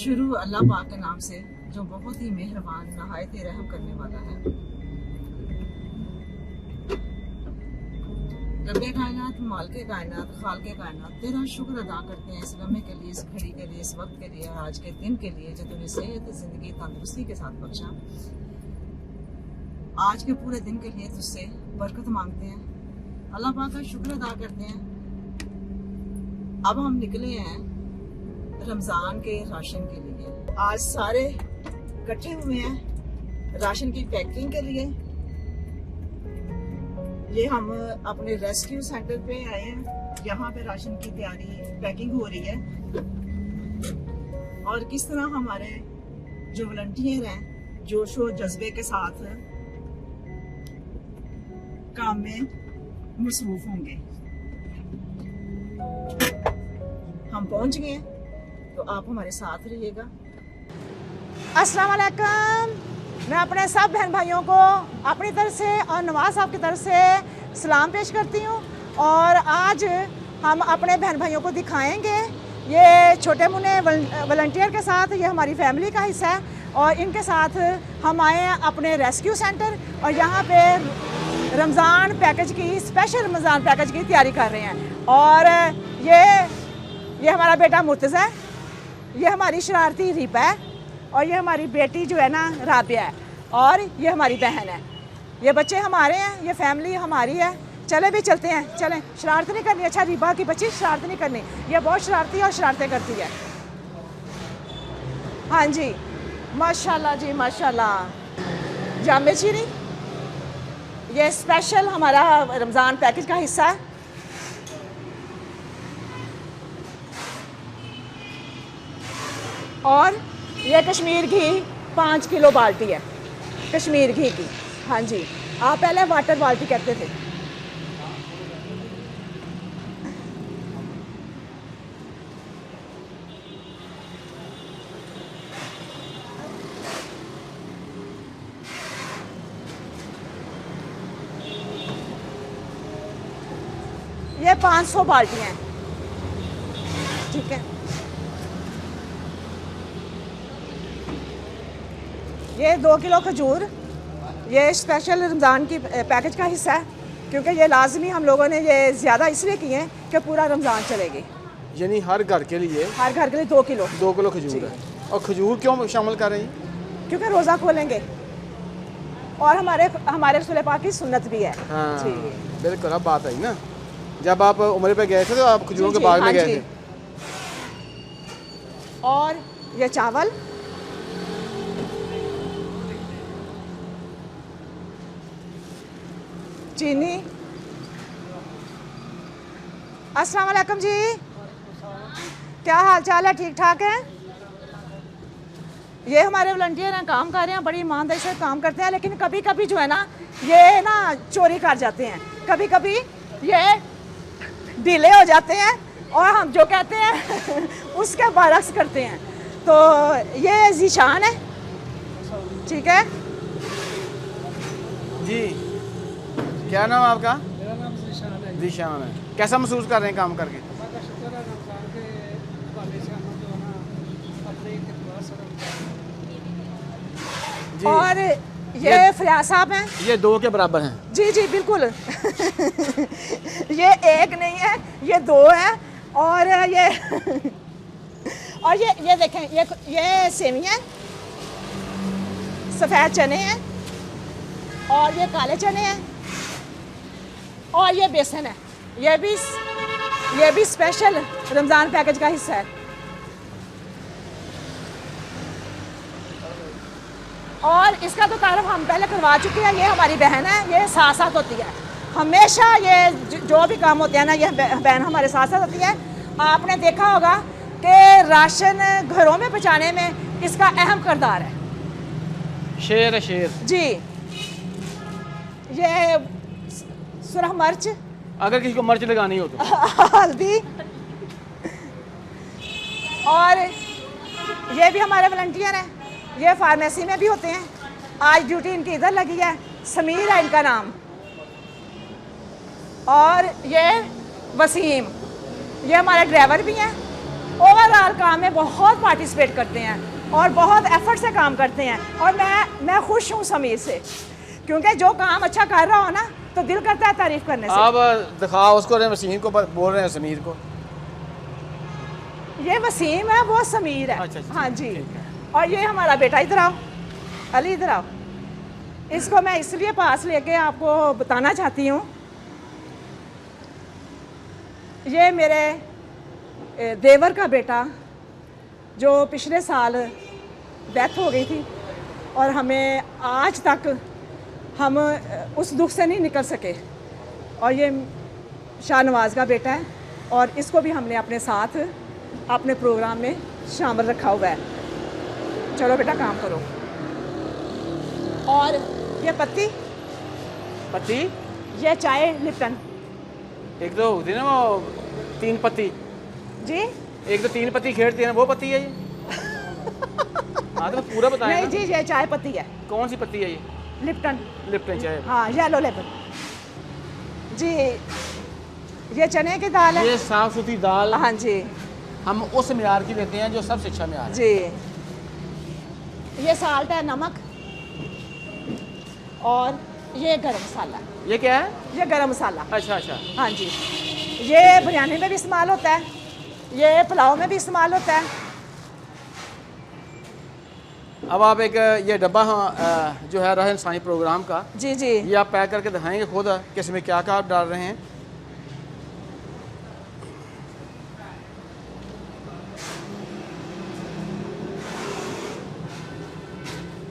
शुरू अल्लाह पाक के नाम से जो बहुत ही मेहरबान नहायत ही रहम करने वाला है। रब्बे कायनात, मालिके कायनात, खालिके कायनात, तेरा शुक्र अदा करते हैं इस लम्हे के लिए, इस घड़ी के लिए, इस वक्त के लिए, आज के दिन के लिए जो तूने सेहत, जिंदगी, तंदुरुस्ती के साथ बख्शा। आज के पूरे दिन के लिए तुझसे बरकत मांगते हैं, अल्लाह पाक का शुक्र अदा करते हैं। अब हम निकले हैं रमजान के राशन के लिए। आज सारे इकट्ठे हुए हैं राशन की पैकिंग के लिए। ये हम अपने रेस्क्यू सेंटर पे आए हैं, यहाँ पे राशन की तैयारी पैकिंग हो रही है। और किस तरह हमारे जो वॉलंटियर हैं जोश और जज्बे के साथ काम में मसरूफ होंगे। हम पहुंच गए, तो आप हमारे साथ रहिएगा। अस्सलाम वालेकुम। मैं अपने सब बहन भाइयों को अपनी तरफ से और नवाज साहब की तरफ से सलाम पेश करती हूँ। और आज हम अपने बहन भाइयों को दिखाएंगे, ये छोटे मुन्ने वॉलंटियर के साथ, ये हमारी फैमिली का हिस्सा है। और इनके साथ हम आए हैं अपने रेस्क्यू सेंटर, और यहाँ पे रमज़ान पैकेज की, स्पेशल रमज़ान पैकेज की तैयारी कर रहे हैं। और ये हमारा बेटा मुर्तज़ा है, ये हमारी शरारती रीपा है, और ये हमारी बेटी जो है ना राबिया है, और ये हमारी बहन है। ये बच्चे हमारे हैं, ये फैमिली हमारी है। चले भी चलते हैं, चलें। शरारत नहीं करनी। अच्छा, रीबा की बच्ची शरारत नहीं करनी, ये बहुत शरारती और शरारतें करती है। हाँ जी, माशाल्लाह जी, माशाल्लाह। जामे चीनी, ये स्पेशल हमारा रमज़ान पैकेज का हिस्सा है। और ये कश्मीर घी 5 किलो बाल्टी है, कश्मीर घी की। हाँ जी, आप पहले वाटर बाल्टी कहते थे। ये 500 बाल्टियाँ हैं, ठीक है। ये 2 किलो खजूर, ये स्पेशल रमज़ान की पैकेज का हिस्सा है, क्योंकि ये लाजमी हम लोगों ने ये ज़्यादा इसलिए किए हैं कि पूरा रमज़ान चलेगी। यानी हर घर के लिए 2 किलो 2 किलो खजूर है। और खजूर क्यों शामिल कर रही हैं? क्योंकि रोज़ा खोलेंगे, और हमारे रसूल पाक की सुन्नत भी है। हाँ, जी बिल्कुल। अब बात आई ना, जब आप उम्र पे गए थे तो आप खजूरों के बाग में गए थे। और ये चावल, चीनी। अस्सलाम वालेकुम जी, क्या हाल चाल है? ठीक ठाक है। ये हमारे वॉलंटियर हैं, काम कर रहे हैं, बड़ी ईमानदारी से काम करते हैं। लेकिन कभी कभी जो है ना, ये ना चोरी कर जाते हैं, कभी कभी ये ढीले हो जाते हैं, और हम जो कहते हैं उसके बरक्स करते हैं। तो ये जीशान है, ठीक है जी। क्या नाम आपका? मेरा नाम ज़ीशान है। जीशान है। कैसा महसूस कर रहे हैं काम करके? अल्लाह का शुक्र है, रमज़ान के हवाले से हम जो है ना अपने इतबार से जी। और ये फरियाद साहब हैं, ये 2 के बराबर हैं। जी जी बिल्कुल। ये एक नहीं है, ये 2 है। और ये देखें, ये सेवियाँ, सफ़ेद चने हैं, और ये काले चने हैं, और ये बेसन है। ये भी स्पेशल रमज़ान पैकेज का हिस्सा है। और इसका तो तारुफ हम पहले करवा चुके हैं। ये हमारी बहन है, ये साथ साथ होती है हमेशा। ये जो भी काम होते हैं ना, ये बहन हमारे साथ साथ होती है। आपने देखा होगा कि राशन घरों में पहुँचाने में इसका अहम किरदार है। शेर है, शेर जी। ये सुरख मिर्च, अगर किसी को मिर्च लगानी हो तो हल्दी। और ये भी हमारे वॉलंटियर हैं, ये फार्मेसी में भी होते हैं। आज ड्यूटी इनकी इधर लगी है, समीर है इनका नाम। और ये वसीम, ये हमारे ड्राइवर भी हैं। ओवरऑल काम में बहुत पार्टिसिपेट करते हैं और बहुत एफर्ट से काम करते हैं। और मैं खुश हूँ समीर से, क्योंकि जो काम अच्छा कर रहा हो ना तो दिल करता है तारीफ करने से। आप दिखाओ उसको, वसीम को बोल रहे हैं समीर को। ये वसीम है, वो समीर है। अच्छा, हाँ जी। ठीक है। और ये हमारा बेटा, इधर आओ अली, इधर आओ। इसको मैं इसलिए पास लेके आपको बताना चाहती हूँ, ये मेरे देवर का बेटा जो पिछले साल डेथ हो गई थी और हमें आज तक हम उस दुख से नहीं निकल सके। और ये शाहनवाज का बेटा है और इसको भी हमने अपने साथ अपने प्रोग्राम में शामिल रखा हुआ है। चलो बेटा काम करो। और ये पत्ती, ये चाय लिप्टन। एक तो होती है ना वो 3 पत्ती, जी एक तो 3 पत्ती खेड़ती है ना, वो पत्ती है ये? हाँ तो पूरा बताएं नहीं ना। जी, ये चाय पत्ती है, कौन सी पत्ती है ये? लिप्टन। लिप्टन चाय। हाँ, येलो लेमन जी। ये चने की दाल है। ये साफ सुथरी दाल हाँ जी हम उस म्यार की देते हैं जो सबसे अच्छा म्यार है। जी। ये साल्ट है, नमक, और ये गरम मसाला। ये क्या है? ये गरम मसाला। अच्छा अच्छा। हाँ जी। ये बिरयानी में भी इस्तेमाल होता है, ये पुलाव में भी इस्तेमाल होता है। अब आप एक ये डब्बा जो है रहा इंसानी प्रोग्राम का, जी जी। ये आप पैक करके दिखाएंगे खुद कि इसमें क्या क्या आप डाल रहे हैं?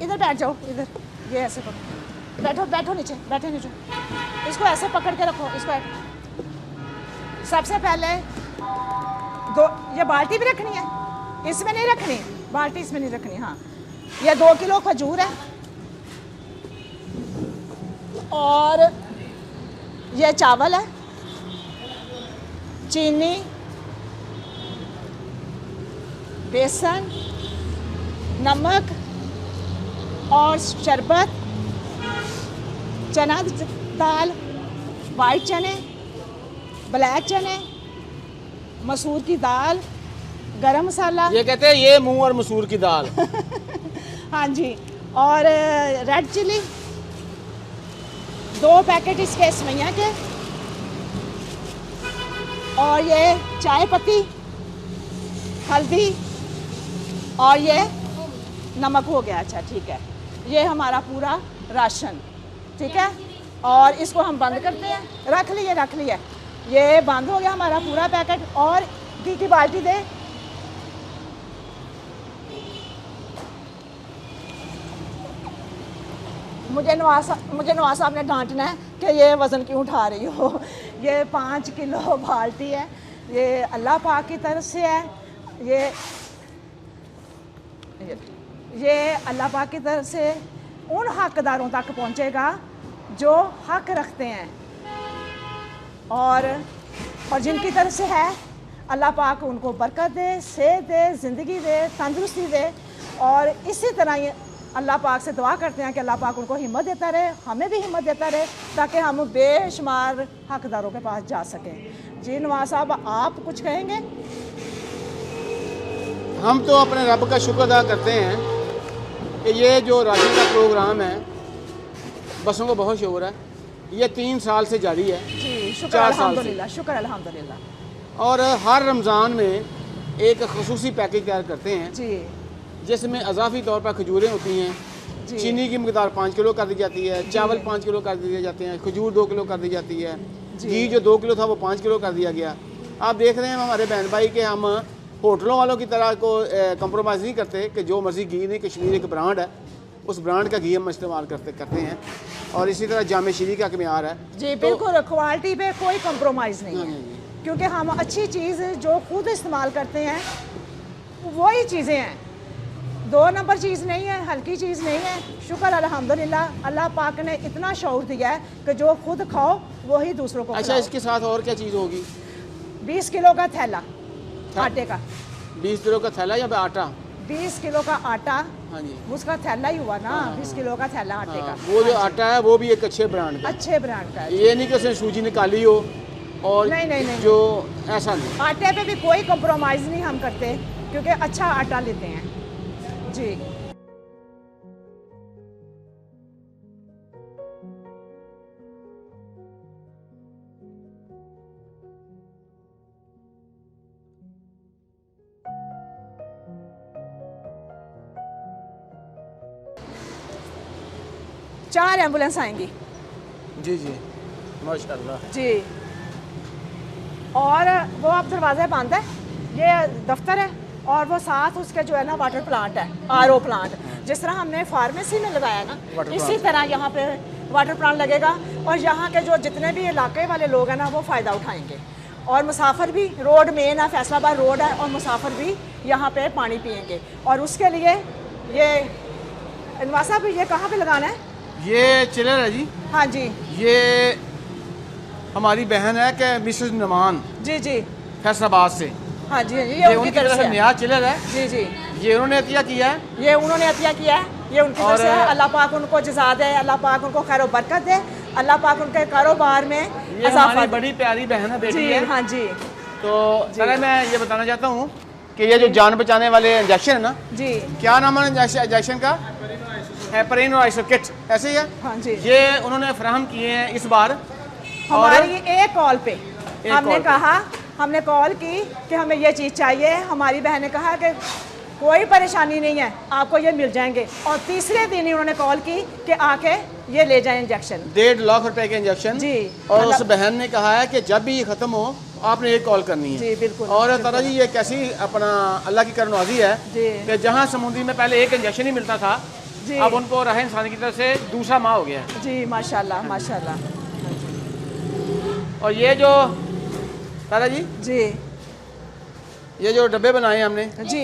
इधर बैठ जाओ, इधर। ये ऐसे पकड़ो, बैठो बैठो नीचे, बैठो नीचे। इसको ऐसे पकड़ के रखो, इसको सबसे पहले ये बाल्टी भी रखनी है, इसमें नहीं रखनी, बाल्टी इसमें नहीं रखनी। हाँ, ये 2 किलो खजूर है और ये चावल है, चीनी, बेसन, नमक और शरबत, चना दाल, वाइट चने, ब्लैक चने, मसूर की दाल, गरम मसाला। ये कहते हैं ये मूंग और मसूर की दाल। हाँ जी। और रेड चिली, 2 पैकेट इसके सेवइयां के, और ये चाय पत्ती, हल्दी, और ये नमक हो गया। अच्छा ठीक है, ये हमारा पूरा राशन, ठीक है। और इसको हम बंद करते हैं, रख लिए, ये बंद हो गया हमारा पूरा पैकेट। और घी की बाल्टी दे। मुझे नवाज साहब ने डांटना है कि ये वज़न क्यों उठा रही हो। ये 5 किलो बाल्टी है, ये अल्लाह पाक की तरफ से है। ये अल्लाह पाक की तरफ से उन हकदारों तक पहुंचेगा जो हक रखते हैं, और जिनकी तरफ से है अल्लाह पाक उनको बरकत दे, सेहत दे, ज़िंदगी दे, तंदुरुस्ती दे। और इसी तरह ये अल्लाह पाक से दुआ करते हैं कि अल्लाह पाक उनको हिम्मत देता रहे, हमें भी हिम्मत देता रहे, ताकि हम बेशुमार हकदारों के पास जा सकें। जी नवाज साहब, आप कुछ कहेंगे? हम तो अपने रब का शुक्र अदा करते हैं कि ये जो राशन का प्रोग्राम है, बसों को बहुत शुक्र है, ये 3 साल से जारी है। जी शुक्र 4 साल से। अल्हम्दुलिल्लाह, शुक्र अल्हम्दुलिल्लाह। और हर रमज़ान में एक खसूसी पैकेज तैयार करते हैं जी जिसमें अजाफी तौर पर खजूरें होती हैं, जी। चीनी की मकदार 5 किलो कर दी जाती है, चावल 5 किलो कर दिए जाते हैं, खजूर 2 किलो कर दी जाती है, घी जो 2 किलो था वो 5 किलो कर दिया गया। आप देख रहे हैं हमारे बहन भाई कि हम होटलों वालों की तरह को कंप्रोमाइज़ नहीं करते कि जो मर्जी घी नहीं, कश्मीर एक ब्रांड है, उस ब्रांड का घी हम इस्तेमाल करते हैं। और इसी तरह जामे शीरी का म्यार है जी, तो बिल्कुल क्वालिटी पे कोई कंप्रोमाइज़ नहीं है, नहीं। क्योंकि हम अच्छी चीज़ जो खुद इस्तेमाल करते हैं वही चीज़ें हैं, 2 नंबर चीज़ नहीं है, हल्की चीज़ नहीं है। शुक्र अल्हम्दुलिल्लाह, अल्लाह पाक ने इतना शौक दिया है कि जो खुद खाओ वही दूसरों को अच्छा, खिलाओ। इसके साथ और क्या चीज़ होगी? 20 किलो का थैला आटे का, 20 किलो का थैला या आटा? 20 किलो का आटा, हाँ जी। उसका थैला ही हुआ ना, 20 किलो का थैला आटे हाँ, का। वो जो आटा है वो भी एक अच्छे ब्रांड का, अच्छे ब्रांड का है। ये नहीं कि उसने सूजी निकाली हो और नहीं। जो ऐसा नहीं। आटे पे भी कोई कंप्रोमाइज़ नहीं हम करते, क्योंकि अच्छा आटा लेते हैं जी। चार एम्बुलेंस आएंगी जी जी माशाल्लाह जी। और वो आप दरवाज़ा बंद है, ये दफ्तर है, और वो साथ उसके जो है ना वाटर प्लांट है, आरओ प्लांट। जिस तरह हमने फार्मेसी में लगाया ना, इसी तरह यहाँ पे वाटर प्लांट लगेगा, और यहाँ के जो जितने भी इलाके वाले लोग हैं ना वो फ़ायदा उठाएंगे। और मुसाफिर भी, रोड मेन है, फैसलाबाद रोड है, और मुसाफिर भी यहाँ पे पानी पियेंगे। और उसके लिए ये अनवार साहब, ये कहाँ पे लगाना है? ये चिलर है जी। हाँ जी ये हमारी बहन है कि मिसेस नमान जी जी। फैसलाबाद से। हाँ जी ये उनकी तरफ से नया चिलर है जी जी। ये उन्होंने अतिया किया है। ये उन्होंने अतिया किया है, ये उनकी तरफ से है। अल्लाह पाक उनको जज़ा दे, अल्लाह पाक उनको खैर बरकत दे, अल्लाह पाक उनके कारोबार में ये इजाफा हमारी दे। बड़ी प्यारी बहन है, बेटी जी है। हाँ जी तो सर मैं ये बताना चाहता हूँ कि ये जो जान बचाने वाले इंजेक्शन है ना, जी क्या नाम है इंजेक्शन का? हेपरिन और आइसोकिट, ऐसे ही है। हाँ जी। ये उन्होंने फराहम किए हैं इस बार। हमारी एक कॉल पे हमने कॉल पे। कहा, हमने कॉल की कि हमें ये चीज़ चाहिए। हमारी बहन ने कहा कि कोई परेशानी नहीं है, आपको ये मिल जाएंगे। और तीसरे दिन ही उन्होंने कॉल की कि आके ये ले जाएं इंजेक्शन। 1.5 लाख रुपए के इंजेक्शन जी। और उस बहन ने कहा है कि जब भी ये खत्म हो आपने एक कॉल करनी है। जी बिल्कुल। और तारा जी ये कैसी अपना अल्लाह की करनवाजी है जी। कि जहाँ समुद्री में पहले एक इंजेक्शन ही मिलता था, जी। अब उनको राह इंसान की तरफ से दूसरा माह हो गया है। जी माशाल्लाह माशाल्लाह। और ये जो तारा जी जी ये जो डब्बे बनाए हैं हमने, जी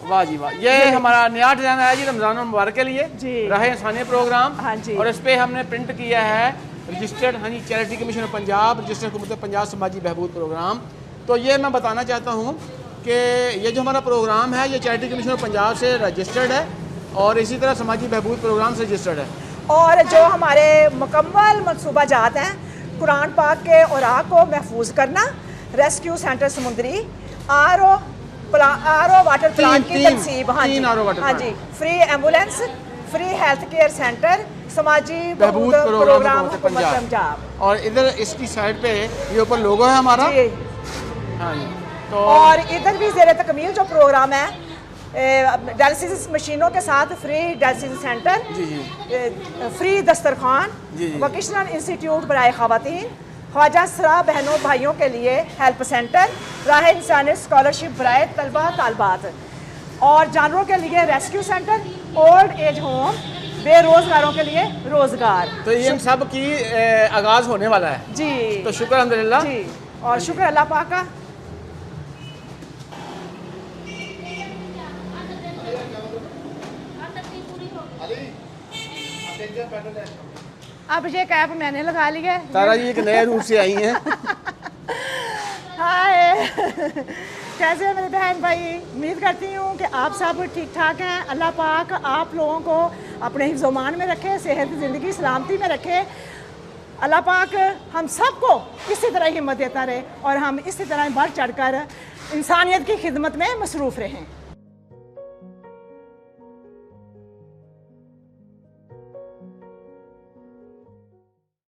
वाह जी वाह, ये हमारा नया डिज़ाइन आया जी रमज़ान मुबारक के लिए। जी। राह इंसानी प्रोग्राम। हाँ जी। और इस पर हमने प्रिंट किया है रजिस्टर्ड, हाँ जी, charity commission of Punjab, registered हुकूमत पंजाब समाजी बहबूद प्रोग्राम। तो ये मैं बताना चाहता हूँ कि ये जो हमारा प्रोग्राम है ये चैरिटी कमीशन ऑफ पंजाब से रजिस्टर्ड है और इसी तरह समाजी बहबूद प्रोग्राम से रजिस्टर्ड है। और जो हमारे मुकम्मल मनसूबा जात हैं, कुरान पाक के औराक को महफूज करना, रेस्क्यू सेंटर समुद्री, आरओ वाटर प्लांट की तनसीब। हाँ जी हाँ जी। Free ambulance, free health care centre, समाजी बहबूद प्रोग्राम हुकूमत हुकूमत पंजाब। और इधर इसकी साइड पे ये ऊपर लोगो है हमारा। जी। हाँ जी। तो और इधर भी ज़ेरे तकमील जो प्रोग्राम है, डायलिसिस मशीनों के साथ फ्री डायलिसिस सेंटर, जी जी फ्री दस्तरखान, जी, जी। वोकेशनल इंस्टीट्यूट बराए ख़वातीन, ख्वाजा सरा बहनों भाइयों के लिए हेल्प सेंटर, राह इंसानी स्कॉलरशिप बराए तलबा तालबात, और जानवरों के लिए rescue centre, old age home, बेरोजगारों के लिए रोजगार। तो ये इन सब की आगाज होने वाला है जी। तो शुक्र अल्हम्दुलिल्लाह जी। और शुक्र अल्लाह पाक का। अब ये कैप मैंने लगा ली है। तारा जी एक नए रूट से आई हैं। हाय कैसे हैं मेरे बहन भाई? उम्मीद करती हूँ कि आप सब ठीक ठाक हैं। अल्लाह पाक आप लोगों को अपने हिफ्ज़-ओ-मान में रखे, सेहत ज़िंदगी सलामती में रखे। अल्लाह पाक हम सबको इसी तरह हिम्मत देता रहे और हम इसी तरह बढ़ चढ़ कर इंसानियत की खिदमत में मसरूफ़ रहें।